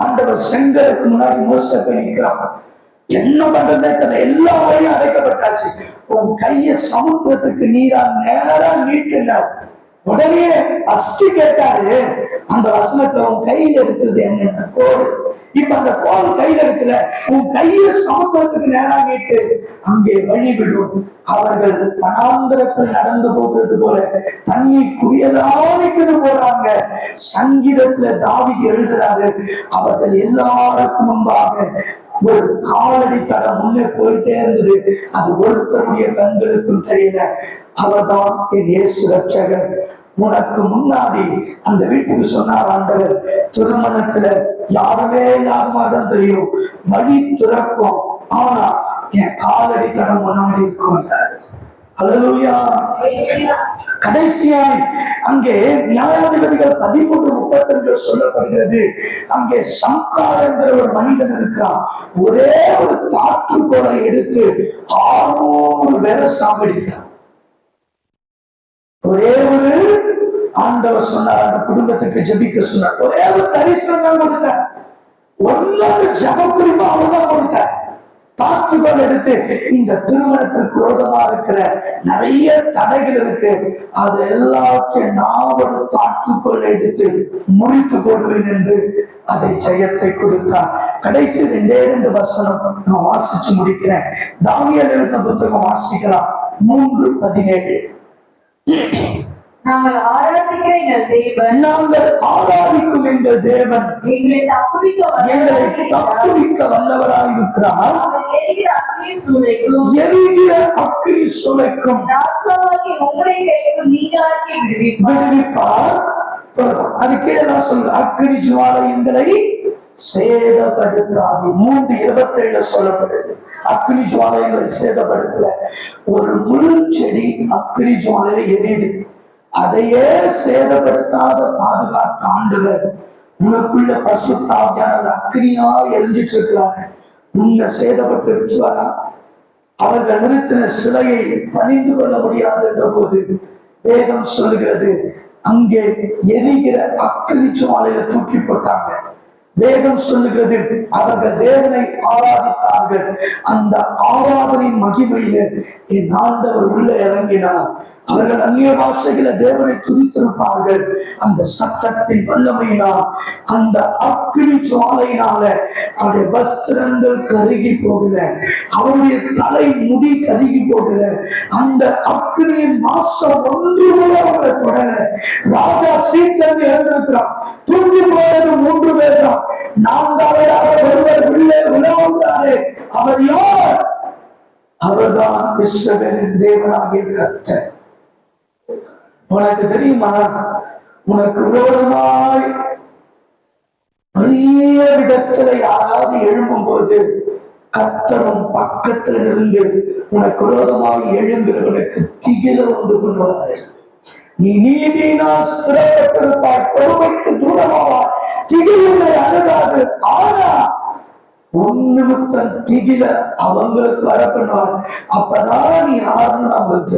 ஆண்டவர் செங்கலுக்கு முன்னாடி மோச போய் நிற்கிறான். என்ன பண்றதே தெரியல, எல்லா வழியும் அடைக்கப்பட்டாச்சு. உன் கைய சமுத்திரத்துக்கு நீரா நேரா நீட்டினார். உடனே அஷ்டி கேட்டாரு, அந்த வசனத்துல உன் கையில இருக்கிறது என்ன? கோடு. இப்ப அந்த கோல் கையில இருக்கிற உன் கைய சமுத்திரத்துக்கு நேரா நீட்டு, அங்கே வழிவிடும். அவர்கள் வனாந்தரத்தில் நடந்து போகிறது போல தண்ணி குவியலானிக்குது போறாங்க. சங்கீதத்துல தாவீது எழுதுறாரு, அவர்கள் எல்லாருக்கும் முன்பாக ஒரு காலடி தடம் முன்னே போயிட்டே இருந்தது. அது ஒருத்தருடைய கண்களுக்கும் தெரியல. அவர்தான் என் இயேசு ரட்சகர். உனக்கு முன்னாடி அந்த வீட்டுக்கு சொன்னார் ஆண்டவர், திருமணத்துல யாருமே இல்லாதமாதான் தெரியும், வழி திறக்கும், ஆனா என் காலடி தடம் முன்னாடி இருக்கும். அல்லேலூயா. கடைசியாய் அங்கே நியாயாதிபதிகள் 13:32 சொல்லப்படுகிறது, அங்கே சம்கார் என்கிற ஒரு மனிதன் இருக்கான். ஒரே ஒரு தாற்றுக்கோலை எடுத்து 600 பேரை சாகடிக்கிறான். ஒரே ஒரு ஆண்டவர் சொன்னார், அந்த குடும்பத்துக்கு ஜெபிக்க சொன்னார். ஒரே ஒரு தரிசனம் தான் கொடுத்தார், ஒன்னொரு ஜபம் குறிப்பா அவர்தான் கொடுத்தார். தாக்குதல் எடுத்து இந்த திருமணத்திற்கு விரோதமா இருக்கிற நிறைய தடைகள் இருக்கு, அது எல்லாத்தையும் நான் ஒரு தாக்குதல் எடுத்து முறித்து போடுவேன் என்று அதை ஜெயத்தை கொடுத்தார். கடைசி 2 வசனம் நான் வாசிச்சு முடிக்கிறேன். தானியேல் எழுதின புத்தகம் வாசிக்கலாம், 3:17. நாங்கள் ஆராதிக்கிற எங்கள் தேவன், நாங்கள் ஆராதிக்கும் எங்கள் தேவன் எங்களை தப்புவிக்க வல்லவராய் இருக்கிறார். எரிகிற அக்கினி சூளைக்கும் ராஜாவாகிய உம்முடைய கைக்கு நீங்களாக்கி விடுவிப்பார். அது கீழே நான் சொல்றேன், அக்கினி ஜுவாலை எங்களை சேதப்படுத்தாது. 3:27 சொல்லப்படுது, அக்கினி ஜுவாலைகளை சேதப்படுத்தல. ஒரு முழு செடி அக்கினி ஜுவாலையில எரியுது, அதையே சேதப்படுத்தாத பாதுகாத்த ஆண்டவர் உனக்குள்ள பரிசுத்த ஆவியானவர் அக்கினியா எரிஞ்சிட்டு இருக்கிறாங்க. உன்னை சேதப்பட்டு விட்டுவாரா? அவர்கள் நிறுத்தின சிலையை பணிந்து கொள்ள முடியாது என்ற போது வேதம் சொல்லுகிறது, அங்கே எரிகிற அக்கினி ஜுவாலையில தூக்கி போட்டாங்க. வேதம் சொல்லுகிறது, அவர்கள் தேவனை ஆராதித்தார்கள். அந்த ஆராதனை மகிமையில என் ஆண்டவர் உள்ள இறங்கினார். அவர்கள் அந்நிய பாஷைகளை தேவனை துதித்திருப்பார்கள். அந்த சத்தத்தின் வல்லமையினால், அந்த அக்கினி ஜுவாலையினால அவருடைய வஸ்திரங்கள் கருகி போகல, அவருடைய தலை முடி கருகி போகல, அந்த அக்கினியின் வாசம் ஒன்று கூட அவங்களை தொடர. ராஜா சீக்கிரம் எழுந்திருக்கிறான். தூங்கி போனது 3 பேர் தான். 4ஆவதாக ஒருவர் உள்ளே உலாவுகிறாரே, அவர் யார்? அவர்தான் இஸ்ரவேலின் தேவனாகிய கர்த்தர். உனக்கு தெரியுமா, உனக்கு விரோதமாய் பெரிய விதத்துல யாராவது எழும்பும் போது கர்த்தரும் பக்கத்துல இருந்து உனக்கு விரோதமாய் எழும்புகிறவனுக்கு திகில உண்டு பண்ணுவார். நீ நீதியினால் ஸ்திரப்பட்டிருப்பாய், கொடுமைக்கு தூரமாவாய், திகில் உன்னை அணுகாது. ஆனா உன்னிமித்தம் திகில அவங்களுக்கு வர பண்ணுவார். அப்பதான் நீ யாருன்னு நம்மளுக்கு